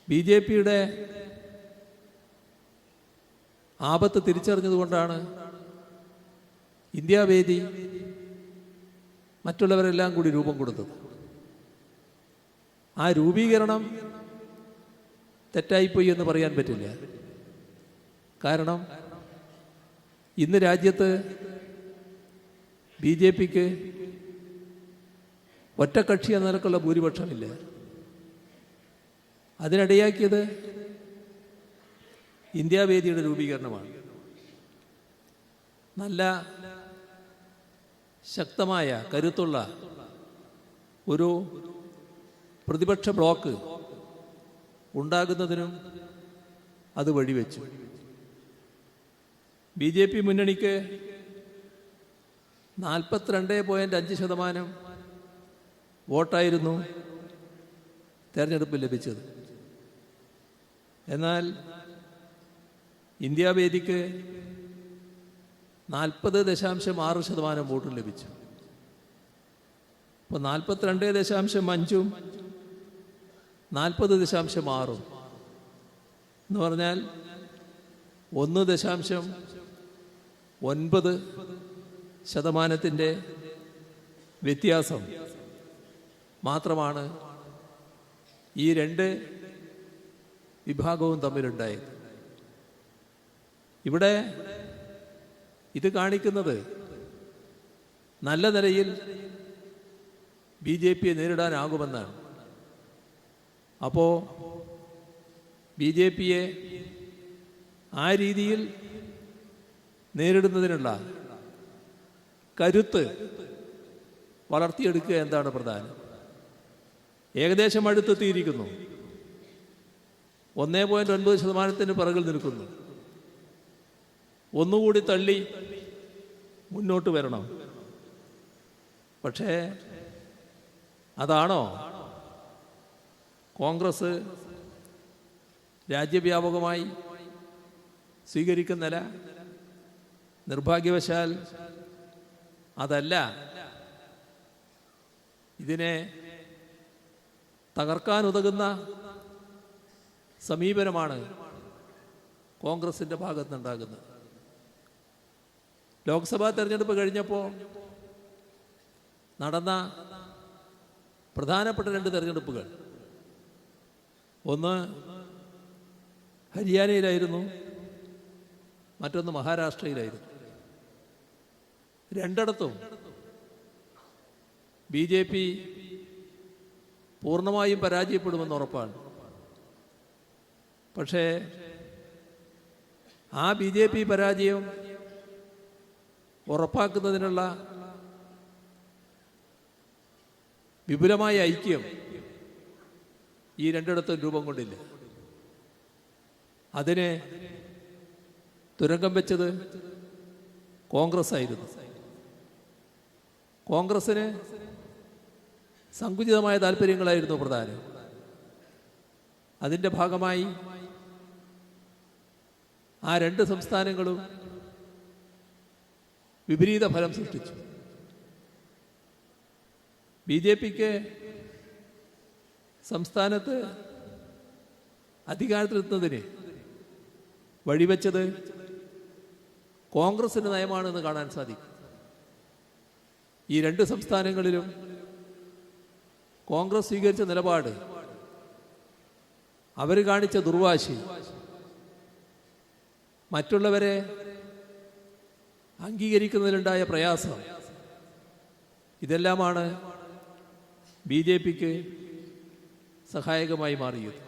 BJPയുടെ ആപത്ത് തിരിച്ചറിഞ്ഞതുകൊണ്ടാണ് ഇന്ത്യാവേദി മറ്റുള്ളവരെല്ലാം കൂടി രൂപം കൊടുത്തത്. ആ രൂപീകരണം തെറ്റായിപ്പോയി എന്ന് പറയാൻ പറ്റില്ല. കാരണം ഇന്ന് രാജ്യത്ത് BJPക്ക് ഒറ്റക്കക്ഷി എന്ന നിലക്കുള്ള ഭൂരിപക്ഷമില്ല. അതിനിടയാക്കിയത് ഇന്ത്യാവേദിയുടെ രൂപീകരണമാണ്. നല്ല ശക്തമായ കരുത്തുള്ള ഒരു പ്രതിപക്ഷ ബ്ലോക്ക് ഉണ്ടാകുന്നതിനും അത് വഴിവെച്ചു. BJP മുന്നണിക്ക് 42.5% വോട്ടായിരുന്നു തെരഞ്ഞെടുപ്പിൽ ലഭിച്ചത്. എന്നാൽ ഇന്ത്യാവേദിക്ക് 40.6% വോട്ടും ലഭിച്ചു. അപ്പോൾ 42.5-ഉം 40.6 എന്ന് പറഞ്ഞാൽ 1.9% വ്യത്യാസം മാത്രമാണ് ഈ രണ്ട് വിഭാഗവും തമ്മിലുണ്ടായത്. ഇവിടെ ഇത് കാണിക്കുന്നത് നല്ല നിലയിൽ BJPയെ നേരിടാനാകുമെന്നാണ്. അപ്പോൾ BJPയെ ആ രീതിയിൽ നേരിടുന്നതിനുള്ള കരുത്ത് വളർത്തിയെടുക്കുക എന്താണ് പ്രധാനം. ഏകദേശം അടുത്തെത്തിയിരിക്കുന്നു. 1.9% പിറകിൽ നിൽക്കുന്നു. ഒന്നുകൂടി തള്ളി മുന്നോട്ട് വരണം. പക്ഷേ അതാണോ കോൺഗ്രസ് രാജ്യവ്യാപകമായി സ്വീകരിക്കുന്ന നില? നിർഭാഗ്യവശാൽ അതല്ല. ഇതിനെ തകർക്കാനുതകുന്ന സമീപനമാണ് കോൺഗ്രസിൻ്റെ ഭാഗത്തുനിന്നുണ്ടാകുന്നത്. ലോക്സഭാ തെരഞ്ഞെടുപ്പ് കഴിഞ്ഞപ്പോൾ നടന്ന പ്രധാനപ്പെട്ട 2 തെരഞ്ഞെടുപ്പുകൾ, ഒന്ന് ഹരിയാനയിലായിരുന്നു, മറ്റൊന്ന് മഹാരാഷ്ട്രയിലായിരുന്നു. രണ്ടിടത്തും BJP പൂർണ്ണമായും പരാജയപ്പെടുമെന്ന് ഉറപ്പാണ്. പക്ഷേ ആ BJP പരാജയം ഉറപ്പാക്കുന്നതിനുള്ള വിപുലമായ ഐക്യം ഈ രണ്ടിടത്തും രൂപം കൊണ്ടില്ല. അതിനെ തുരങ്കം വെച്ചത് കോൺഗ്രസ് ആയിരുന്നു. കോൺഗ്രസിന് സങ്കുചിതമായ താല്പര്യങ്ങളായിരുന്നു പ്രധാനം. അതിൻ്റെ ഭാഗമായി ആ 2 സംസ്ഥാനങ്ങളും വിപരീത ഫലം സൃഷ്ടിച്ചു. BJPക്ക് സംസ്ഥാനത്ത് അധികാരത്തിലെത്തുന്നതിന് വഴിവെച്ചത് കോൺഗ്രസിൻ്റെ നയമാണെന്ന് കാണാൻ സാധിക്കും. ഈ 2 സംസ്ഥാനങ്ങളിലും കോൺഗ്രസ് സ്വീകരിച്ച നിലപാട്, അവർ കാണിച്ച ദുർവാശി, മറ്റുള്ളവരെ അംഗീകരിക്കുന്നതിലുണ്ടായ പ്രയാസം, ഇതെല്ലാമാണ് BJPക്ക് സഹായകമായി മാറിയത്.